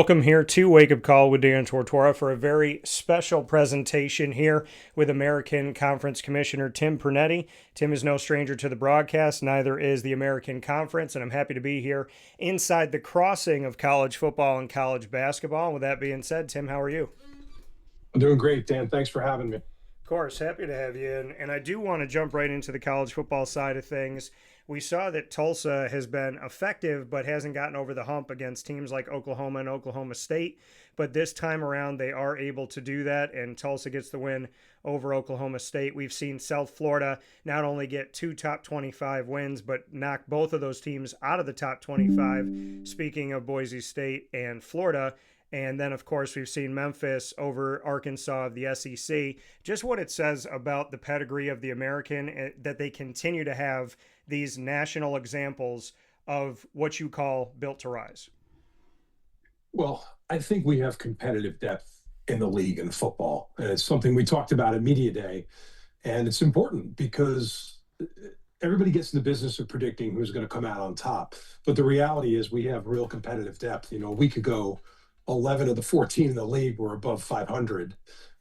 Welcome here to Wake Up Call with Dan Tortora for a very special presentation here with American Conference Commissioner Tim Pernetti. Tim is no stranger to the broadcast, neither is the American Conference, and I'm happy to be here inside the crossing of college football and college basketball. And with that being said, Tim, how are you? I'm doing great, Dan. Thanks for having me. Of course, happy to have you. And I do want to jump right into the college football side of things. We saw that Tulsa has been effective, but hasn't gotten over the hump against teams like Oklahoma and Oklahoma State. But this time around, they are able to do that, and Tulsa gets the win over Oklahoma State. We've seen South Florida not only get two top 25 wins, but knock both of those teams out of the top 25. Speaking of Boise State and Florida. And then, of course, we've seen Memphis over Arkansas of the SEC. Just what it says about the pedigree of the American, that they continue to have these national examples of what you call built to rise. Well, I think we have competitive depth in the league in football. And it's something we talked about at Media Day. And it's important because everybody gets in the business of predicting who's going to come out on top. But the reality is we have real competitive depth. You know, a week ago, 11 of the 14 in the league were above 500.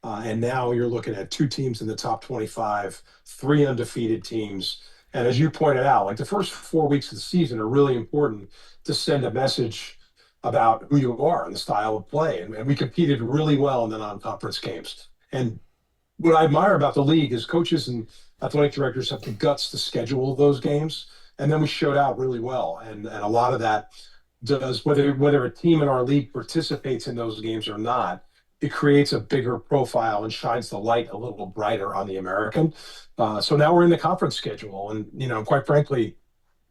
And now you're looking at two teams in the top 25, three undefeated teams. And as you pointed out, like the first 4 weeks of the season are really important to send a message about who you are and the style of play. And we competed really well in the non-conference games. And what I admire about the league is coaches and athletic directors have the guts to schedule those games. And then we showed out really well. And a lot of that does, whether a team in our league participates in those games or not, it creates a bigger profile and shines the light a little brighter on the American. So now we're in the conference schedule. And, you know, quite frankly,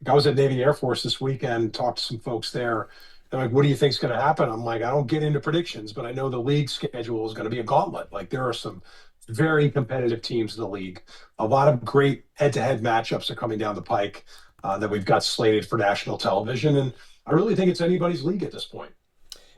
I was at Navy Air Force this weekend, talked to some folks there. They're like, what do you think's going to happen? I'm like, I don't get into predictions, but I know the league schedule is going to be a gauntlet. Like there are some very competitive teams in the league. A lot of great head-to-head matchups are coming down the pike that we've got slated for national television. And I really think it's anybody's league at this point.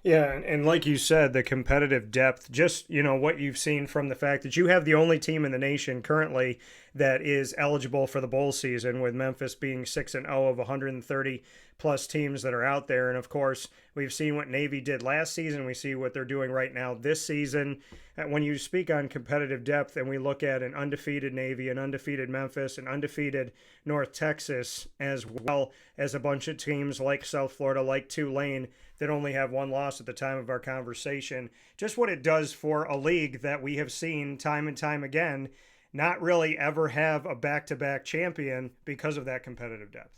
Yeah, and like you said, the competitive depth, just, you know, what you've seen from the fact that you have the only team in the nation currently that is eligible for the bowl season, with Memphis being 6-0 of 130 plus teams that are out there. And of course, we've seen what Navy did last season. We see what they're doing right now this season. When you speak on competitive depth and we look at an undefeated Navy, an undefeated Memphis, an undefeated North Texas, as well as a bunch of teams like South Florida, like Tulane, that only have one loss at the time of our conversation, just what it does for a league that we have seen time and time again not really ever have a back-to-back champion because of that competitive depth.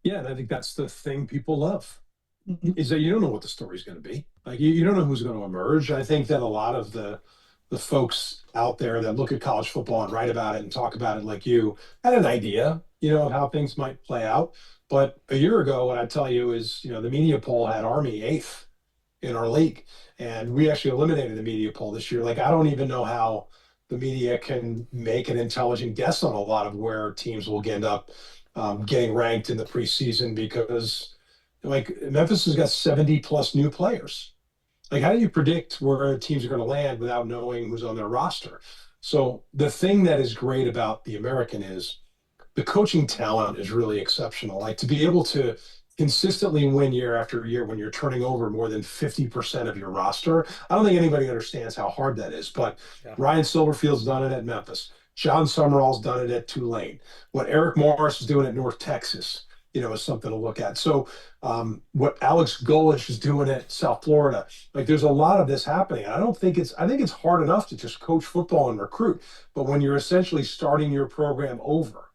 Yeah, and I think that's the thing people love, is that you don't know what the story's going to be. Like you don't know who's going to emerge. I think that a lot of the folks out there that look at college football and write about it and talk about it like you had an idea, you know, of how things might play out. But a year ago, what I tell you is, you know, the media poll had Army 8th in our league, and we actually eliminated the media poll this year. Like I don't even know how the media can make an intelligent guess on a lot of where teams will end up getting ranked in the preseason, because like Memphis has got 70 plus new players. Like how do you predict where teams are going to land without knowing who's on their roster? So the thing that is great about the American is the coaching talent is really exceptional. Like to be able to consistently win year after year when you're turning over more than 50% of your roster. I don't think anybody understands how hard that is, but yeah. Ryan Silverfield's done it at Memphis. John Summerall's done it at Tulane. What Eric Morris is doing at North Texas, you know, is something to look at. So what Alex Golish is doing at South Florida, like there's a lot of this happening. And I think it's hard enough to just coach football and recruit, but when you're essentially starting your program over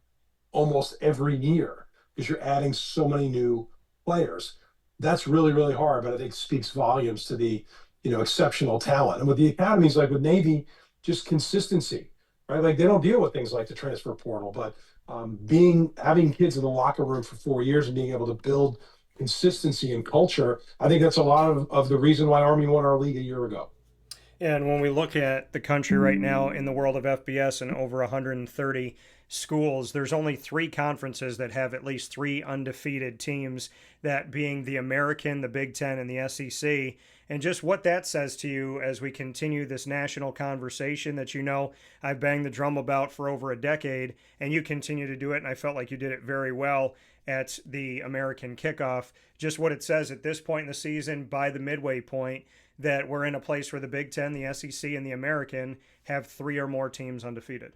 almost every year because you're adding so many new players, that's really, really hard, but I think speaks volumes to the, you know, exceptional talent. And with the academies, like with Navy, just consistency, right? Like they don't deal with things like the transfer portal, but having kids in the locker room for 4 years and being able to build consistency and culture, I think that's a lot of the reason why Army won our league a year ago. And when we look at the country right now in the world of FBS and over 130 schools, there's only 3 conferences that have at least 3 undefeated teams, that being the American, the Big Ten, and the SEC. and just what that says to you as we continue this national conversation that I've banged the drum about for over a decade, and you continue to do it. And I felt like you did it very well at the American kickoff. Just what it says at this point in the season, by the midway point, that we're in a place where the Big Ten, the SEC, and the American have 3 or more teams undefeated.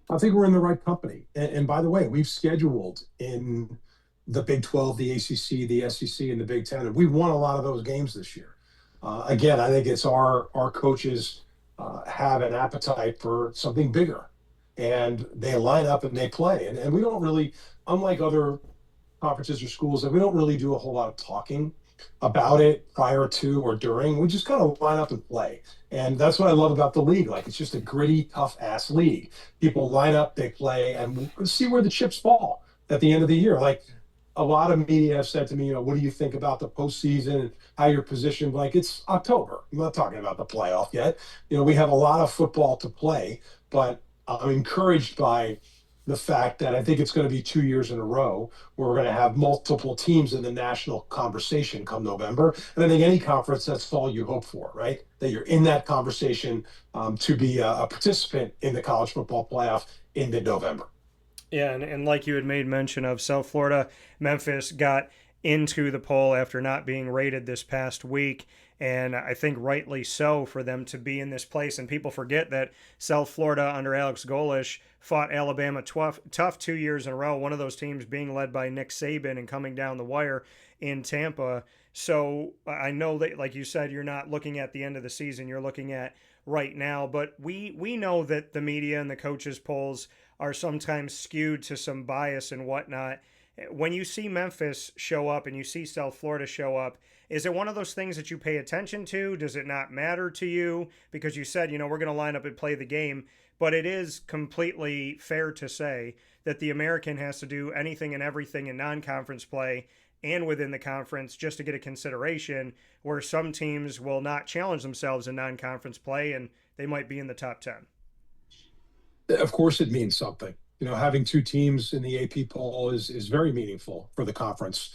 I think we're in the right company. And by the way, we've scheduled in the Big 12, the ACC, the SEC, and the Big Ten, and we've won a lot of those games this year. Again, I think it's our coaches have an appetite for something bigger, and they line up and they play. And we don't really, unlike other conferences or schools, that we don't really do a whole lot of talking about it prior to or during. We just kind of line up and play. And that's what I love about the league. Like, it's just a gritty, tough ass league. People line up, they play, and we'll see where the chips fall at the end of the year. Like, a lot of media have said to me, what do you think about the postseason and how you're positioned? Like, it's October. I'm not talking about the playoff yet. We have a lot of football to play, but I'm encouraged by the fact that I think it's going to be 2 years in a row where we're going to have multiple teams in the national conversation come November. And I think any conference, that's all you hope for, right? That you're in that conversation to be a participant in the college football playoff in mid-November. Yeah, and like you had made mention of, South Florida, Memphis got into the poll after not being rated this past week. And I think rightly so for them to be in this place. And people forget that South Florida under Alex Golish fought Alabama tough 2 years in a row, one of those teams being led by Nick Saban and coming down the wire in Tampa. So I know that, like you said, you're not looking at the end of the season, you're looking at right now. But we know that the media and the coaches' polls are sometimes skewed to some bias and whatnot. When you see Memphis show up and you see South Florida show up, is it one of those things that you pay attention to? Does it not matter to you? Because you said, we're going to line up and play the game. But it is completely fair to say that the American has to do anything and everything in non-conference play and within the conference just to get a consideration, where some teams will not challenge themselves in non-conference play and they might be in the top 10. Of course, it means something. Having 2 teams in the AP poll is very meaningful for the conference,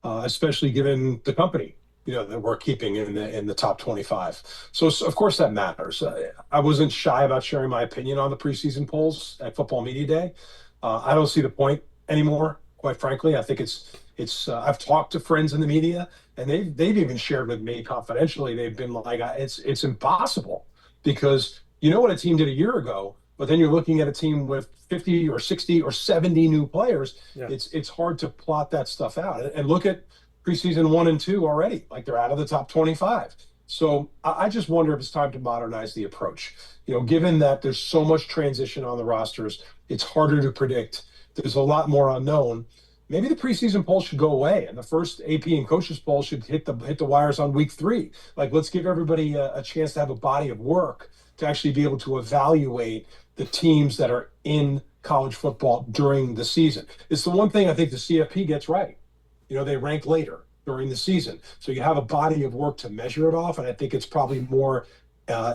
especially given the company that we're keeping in the top 25. So of course that matters. I wasn't shy about sharing my opinion on the preseason polls at Football Media Day. I don't see the point anymore, quite frankly. I think it's. I've talked to friends in the media, and they've even shared with me confidentially. They've been like, it's impossible, because what a team did a year ago. But then you're looking at a team with 50 or 60 or 70 new players. Yeah. It's hard to plot that stuff out. And look at preseason 1 and 2 already. Like, they're out of the top 25. So I just wonder if it's time to modernize the approach. Given that there's so much transition on the rosters, it's harder to predict. There's a lot more unknown. Maybe the preseason poll should go away, and the first AP and coaches poll should hit the wires on week 3. Like, let's give everybody a chance to have a body of work to actually be able to evaluate the teams that are in college football during the season. It's the one thing I think the CFP gets right. They rank later during the season. So you have a body of work to measure it off, and I think it's probably more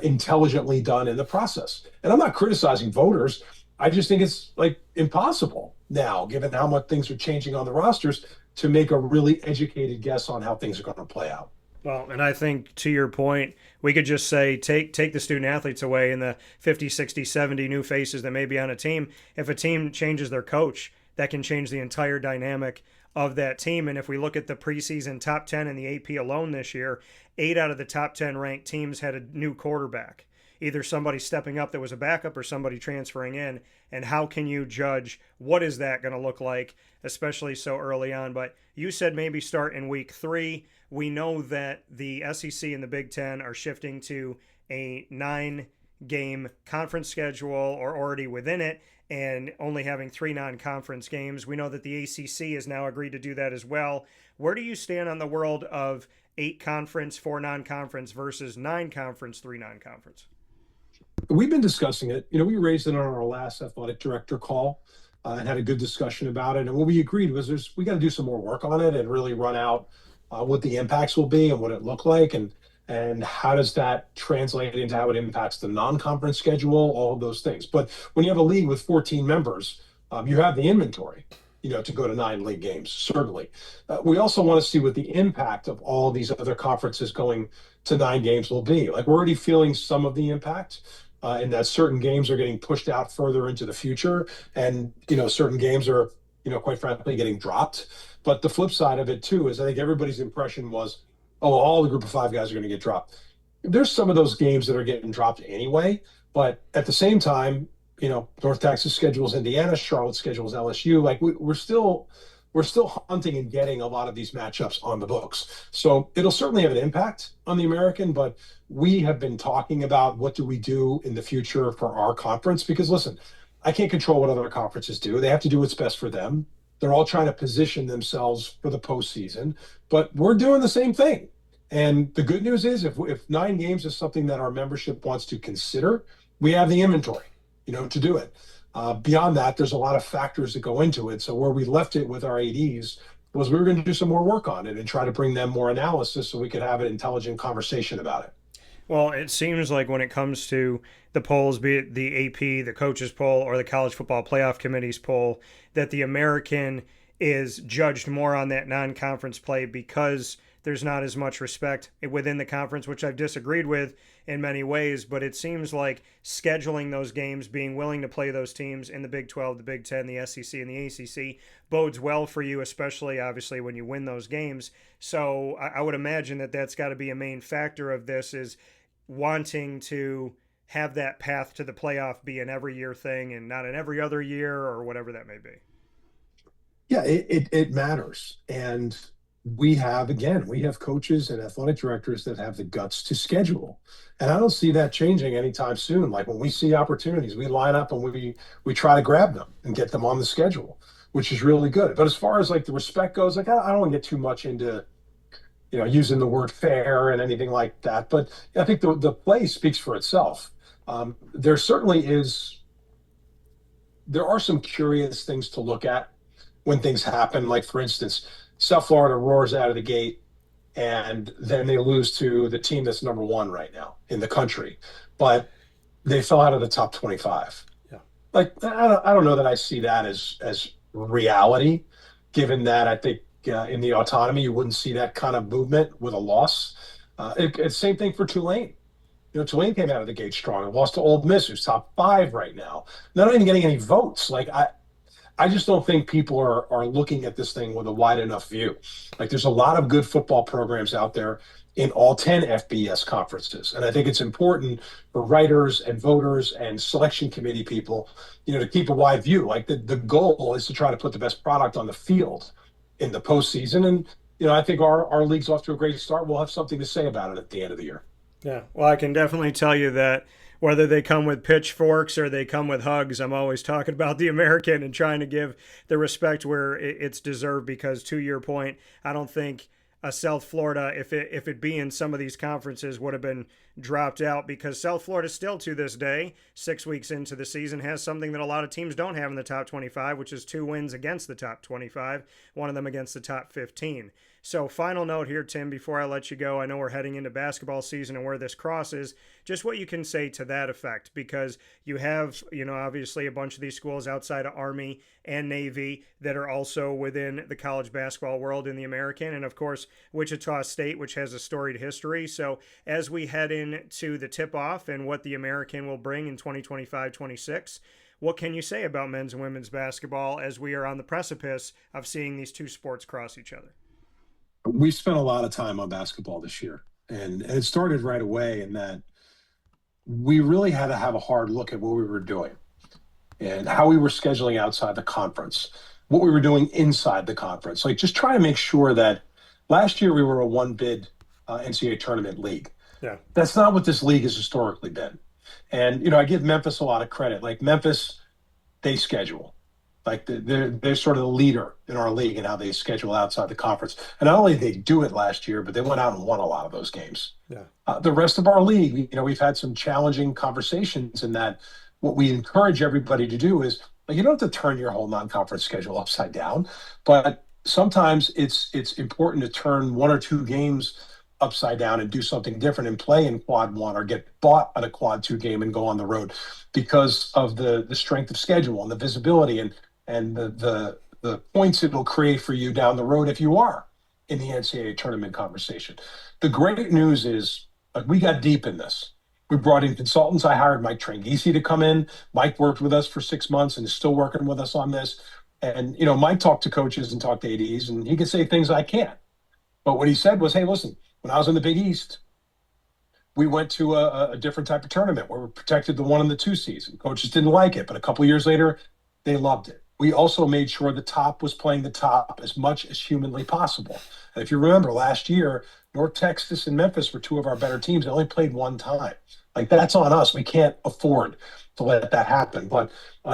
intelligently done in the process. And I'm not criticizing voters. I just think it's impossible now, given how much things are changing on the rosters, to make a really educated guess on how things are going to play out. Well, and I think, to your point, we could just say take the student athletes away and the 50, 60, 70 new faces that may be on a team. If a team changes their coach, that can change the entire dynamic of that team. And if we look at the preseason top 10 in the AP alone this year, 8 out of the top 10 ranked teams had a new quarterback, either somebody stepping up that was a backup or somebody transferring in. And how can you judge what is that going to look like, especially so early on? But you said maybe start in week 3. We know that the SEC and the Big Ten are shifting to a 9-game conference schedule, or already within it, and only having 3 non-conference games. We know that the ACC has now agreed to do that as well. Where do you stand on the world of 8 conference, 4 non-conference versus 9 conference, 3 non-conference? We've been discussing it. We raised it on our last athletic director call and had a good discussion about it. And what we agreed was we got to do some more work on it and really run out what the impacts will be and what it looked like, and how does that translate into how it impacts the non-conference schedule, all of those things. But when you have a league with 14 members, you have the inventory. to go to 9 league games, certainly. We also want to see what the impact of all these other conferences going to 9 games will be. Like, we're already feeling some of the impact, in that certain games are getting pushed out further into the future, and certain games are, quite frankly, getting dropped. But the flip side of it too is, I think everybody's impression was, oh, all the group of 5 guys are going to get dropped. There's some of those games that are getting dropped anyway, but at the same time, North Texas schedules Indiana, Charlotte schedules LSU. Like, we're still hunting and getting a lot of these matchups on the books. So it'll certainly have an impact on the American, but we have been talking about what do we do in the future for our conference, because listen, I can't control what other conferences do. They have to do what's best for them. They're all trying to position themselves for the postseason, but we're doing the same thing. And the good news is, if 9 games is something that our membership wants to consider, we have the inventory, to do it. Beyond that, there's a lot of factors that go into it. So where we left it with our ADs was we were going to do some more work on it and try to bring them more analysis so we could have an intelligent conversation about it. Well, it seems like when it comes to the polls, be it the AP, the coaches poll, or the college football playoff committee's poll, that the American is judged more on that non-conference play because there's not as much respect within the conference, which I've disagreed with in many ways. But it seems like scheduling those games, being willing to play those teams in the Big 12, the Big 10, the SEC, and the ACC bodes well for you, especially obviously when you win those games. So I would imagine that that's got to be a main factor of this, is wanting to have that path to the playoff be an every year thing and not an every other year or whatever that may be. Yeah, it matters. And we have coaches and athletic directors that have the guts to schedule. And I don't see that changing anytime soon. Like, when we see opportunities, we line up and we try to grab them and get them on the schedule, which is really good. But as far as like the respect goes, like, I don't want to get too much into using the word fair and anything like that. But I think the play speaks for itself. There certainly is. There are some curious things to look at when things happen. Like, for instance, South Florida roars out of the gate, and then they lose to the team that's number one right now in the country, but they fell out of the top 25. Yeah. Like, I don't know that I see that as reality, given that I think in the autonomy you wouldn't see that kind of movement with a loss. It's same thing for Tulane. Tulane came out of the gate strong and lost to Ole Miss, who's top 5 right now. They're not even getting any votes. Like, I just don't think people are looking at this thing with a wide enough view. Like, there's a lot of good football programs out there in all 10 FBS conferences. And I think it's important for writers and voters and selection committee people, to keep a wide view. Like, the goal is to try to put the best product on the field in the postseason. And, I think our league's off to a great start. We'll have something to say about it at the end of the year. Yeah. Well, I can definitely tell you that whether they come with pitchforks or they come with hugs, I'm always talking about the American and trying to give the respect where it's deserved, because to your point, I don't think a South Florida, if it be in some of these conferences, would have been dropped out, because South Florida still to this day, 6 weeks into the season, has something that a lot of teams don't have in the top 25, which is 2 wins against the top 25, one of them against the top 15. So final note here, Tim, before I let you go, I know we're heading into basketball season and where this crosses, just what you can say to that effect, because you have, obviously a bunch of these schools outside of Army and Navy that are also within the college basketball world in the American, and of course, Wichita State, which has a storied history. So as we head into the tip-off and what the American will bring in 2025-26, what can you say about men's and women's basketball as we are on the precipice of seeing these two sports cross each other? We spent a lot of time on basketball this year, and it started right away in that we really had to have a hard look at what we were doing and how we were scheduling outside the conference, what we were doing inside the conference. Like, just try to make sure that last year we were a one-bid NCAA tournament league. Yeah. That's not what this league has historically been. And, I give Memphis a lot of credit. Like, Memphis, they schedule. Like, they're sort of the leader in our league and how they schedule outside the conference. And not only did they do it last year, but they went out and won a lot of those games. Yeah. The rest of our league, we've had some challenging conversations in that what we encourage everybody to do is, you don't have to turn your whole non-conference schedule upside down, but sometimes it's important to turn 1 or 2 games upside down and do something different and play in quad 1 or get bought on a quad 2 game and go on the road because of the strength of schedule and the visibility and the points it'll create for you down the road if you are in the NCAA tournament conversation. The great news is we got deep in this. We brought in consultants. I hired Mike Tranghese to come in. Mike worked with us for 6 months and is still working with us on this. And, Mike talked to coaches and talked to ADs, and he can say things I can't. But what he said was, hey, listen, when I was in the Big East, we went to a different type of tournament where we protected the 1 and the 2 seeds. And coaches didn't like it, but a couple of years later, they loved it. We also made sure the top was playing the top as much as humanly possible. And if you remember last year, North Texas and Memphis were 2 of our better teams. They only played 1 time. Like, that's on us. We can't afford to let that happen. But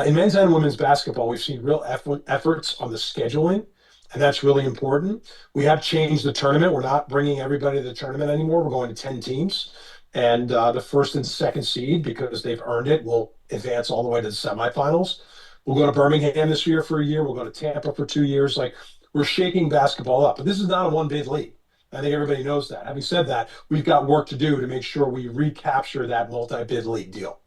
in men's and women's basketball, we've seen real efforts on the scheduling, and that's really important. We have changed the tournament. We're not bringing everybody to the tournament anymore. We're going to 10 teams. And the first and second seed, because they've earned it, will advance all the way to the semifinals. We'll go to Birmingham this year for a year. We'll go to Tampa for 2 years. Like, we're shaking basketball up. But this is not a one-bid league. I think everybody knows that. Having said that, we've got work to do to make sure we recapture that multi-bid league deal.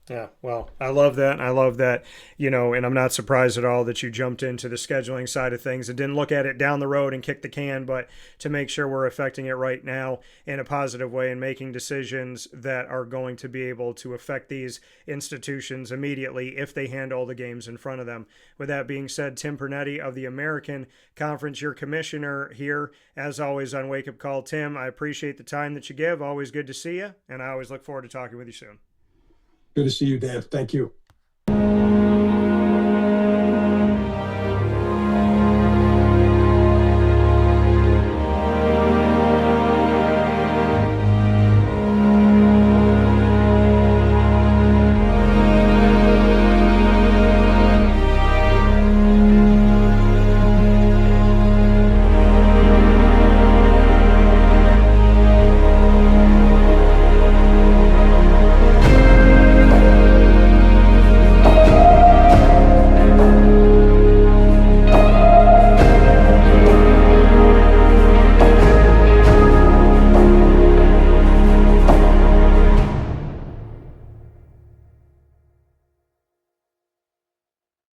Yeah, well, I love that. I love that, and I'm not surprised at all that you jumped into the scheduling side of things and didn't look at it down the road and kick the can, but to make sure we're affecting it right now in a positive way and making decisions that are going to be able to affect these institutions immediately if they handle the games in front of them. With that being said, Tim Pernetti of the American Conference, your commissioner here, as always, on Wake Up Call. Tim, I appreciate the time that you give. Always good to see you, and I always look forward to talking with you soon. Good to see you, Dan. Thank you.